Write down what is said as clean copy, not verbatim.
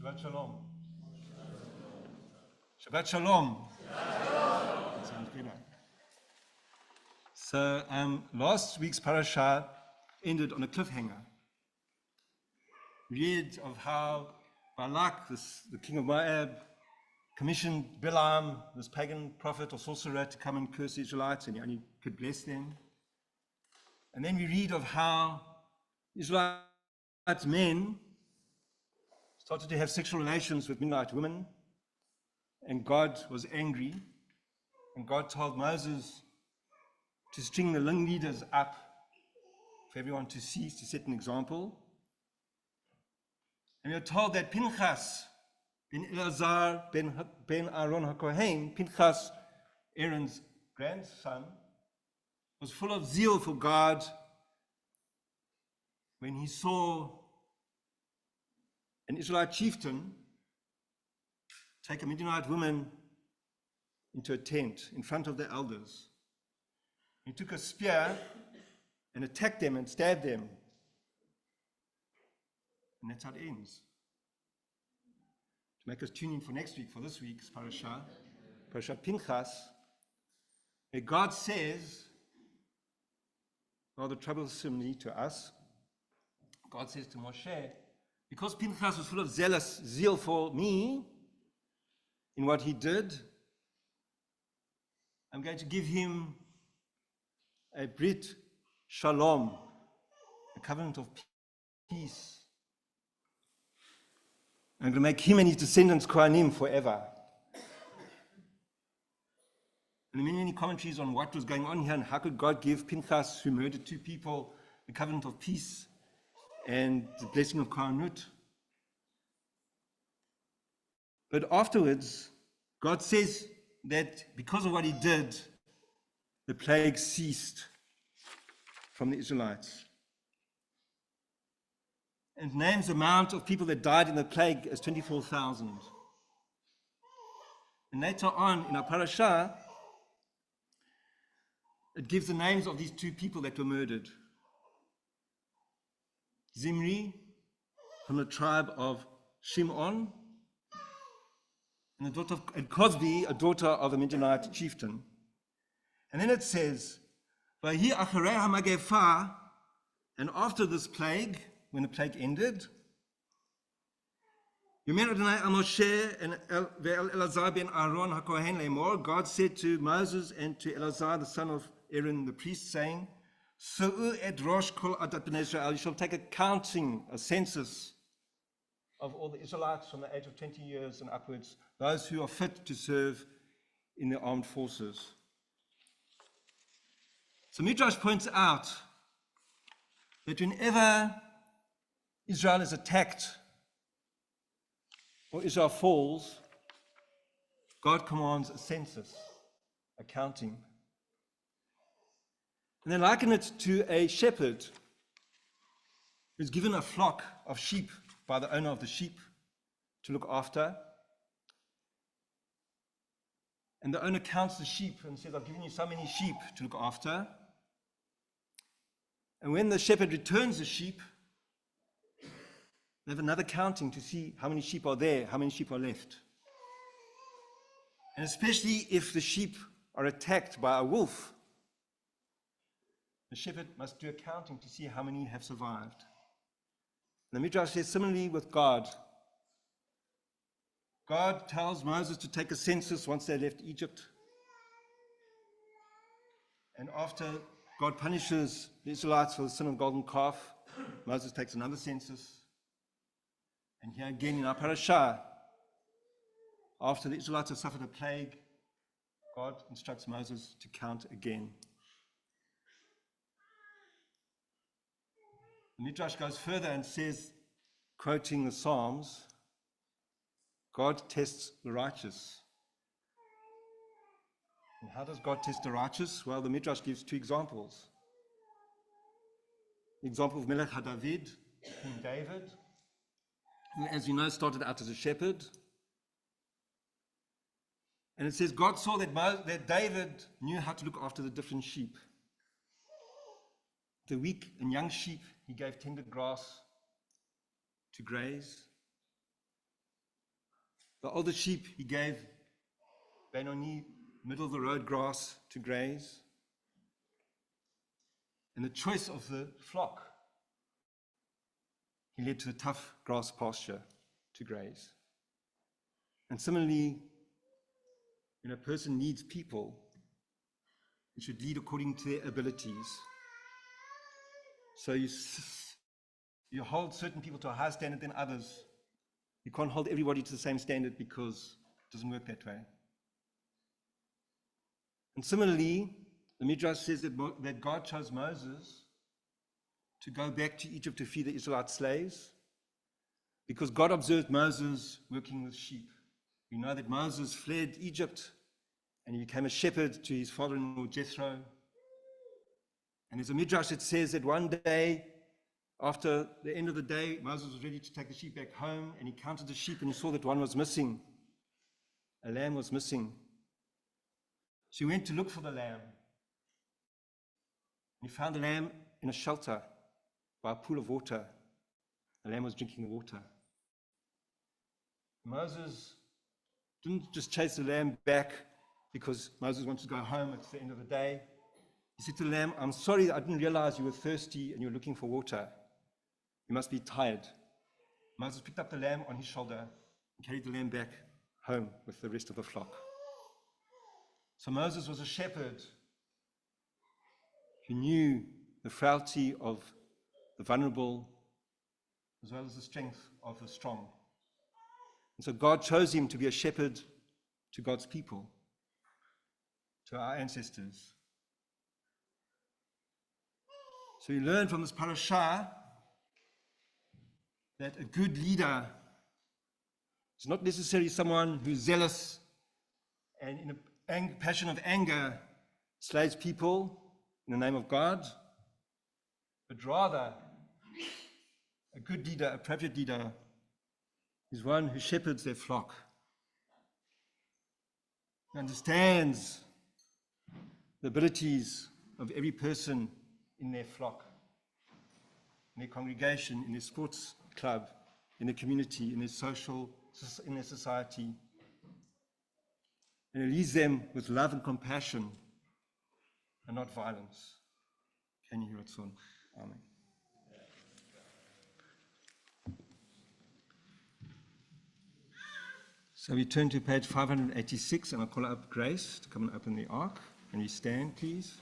Shabbat Shalom. Shabbat Shalom. So last week's parasha ended on a cliffhanger. Read of how Balak, the king of Moab, commissioned Bilam, this pagan prophet or sorcerer, to come and curse the Israelites, and he only could bless them. And then we read of how Israelite men started to have sexual relations with Midianite women, and God was angry, and God told Moses to string the ringleaders up for everyone to see, to set an example. And we are told that Pinchas, ben Elazar, ben Aaron HaKohen, Pinchas, Aaron's grandson, was full of zeal for God when he saw an Israelite chieftain take a Midianite woman into a tent in front of the elders. He took a spear and attacked them and stabbed them. And that's how it ends. To make us tune in for next week, for this week's Parashat Pinchas, where God says, rather troublesomely to us, God says to Moshe, because Pinchas was full of zeal for me in what he did, I'm going to give him a Brit Shalom, a covenant of peace. I'm going to make him and his descendants Kohanim forever. And there are many commentaries on what was going on here and how could God give Pinchas, who murdered two people, the covenant of peace and the blessing of Kohanut. But afterwards, God says that because of what he did, the plague ceased from the Israelites. And names the amount of people that died in the plague as 24,000. And later on in our parasha, it gives the names of these two people that were murdered. Zimri, from the tribe of Shimon, and Cosbi, a daughter of a Midianite chieftain. And then it says, Vahi acharei hamagefa, and after this plague, when the plague ended, Yomer Adonai al Moshe and Elazar ben Aaron HaKohen lemor, God said to Moses and to Elazar, the son of Aaron the priest, saying, Su'u et rosh kol adat bnei Israel, you shall take a census of all the Israelites from the age of 20 years and upwards, those who are fit to serve in the armed forces. So Midrash points out that whenever Israel is attacked or Israel falls, God commands a census, a counting. And they liken it to a shepherd who's given a flock of sheep by the owner of the sheep to look after. And the owner counts the sheep and says, I've given you so many sheep to look after. And when the shepherd returns the sheep, they have another counting to see how many sheep are there, how many sheep are left. And especially if the sheep are attacked by a wolf, the shepherd must do a counting to see how many have survived. The Midrash says similarly with God. God tells Moses to take a census once they left Egypt. And after God punishes the Israelites for the sin of golden calf, Moses takes another census. And here again in our parasha, after the Israelites have suffered a plague, God instructs Moses to count again. The Midrash goes further and says, quoting the Psalms, God tests the righteous. And how does God test the righteous? Well, the Midrash gives two examples. The example of Melech HaDavid, King David, who, as you know, started out as a shepherd. And it says God saw that David knew how to look after the different sheep. The weak and young sheep, he gave tender grass to graze. The older sheep he gave Benoni, middle of the road grass to graze. And the choice of the flock, he led to the tough grass pasture to graze. And similarly, when a person needs people, he should lead according to their abilities. So you hold certain people to a higher standard than others. You can't hold everybody to the same standard because it doesn't work that way. And similarly, the Midrash says that God chose Moses to go back to Egypt to feed the Israelite slaves because God observed Moses working with sheep. We know that Moses fled Egypt and he became a shepherd to his father-in-law Jethro. And there's a Midrash that says that one day, after the end of the day, Moses was ready to take the sheep back home, and he counted the sheep and he saw that one was missing. A lamb was missing. So he went to look for the lamb. And he found the lamb in a shelter by a pool of water. The lamb was drinking the water. Moses didn't just chase the lamb back because Moses wanted to go home at the end of the day. He said to the lamb, "I'm sorry, I didn't realize you were thirsty and you were looking for water. You must be tired." Moses picked up the lamb on his shoulder and carried the lamb back home with the rest of the flock. So Moses was a shepherd who knew the frailty of the vulnerable as well as the strength of the strong. And so God chose him to be a shepherd to God's people, to our ancestors. So we learn from this parasha that a good leader is not necessarily someone who's zealous and in a passion of anger slays people in the name of God, but rather a good leader, a appropriate leader, is one who shepherds their flock, who understands the abilities of every person in their flock, in their congregation, in their sports club, in their community, in their society, and he leads them with love and compassion and not violence. Can you hear it, son? Amen. So we turn to page 586, and I'll call up Grace to come and open the ark. And we stand, please.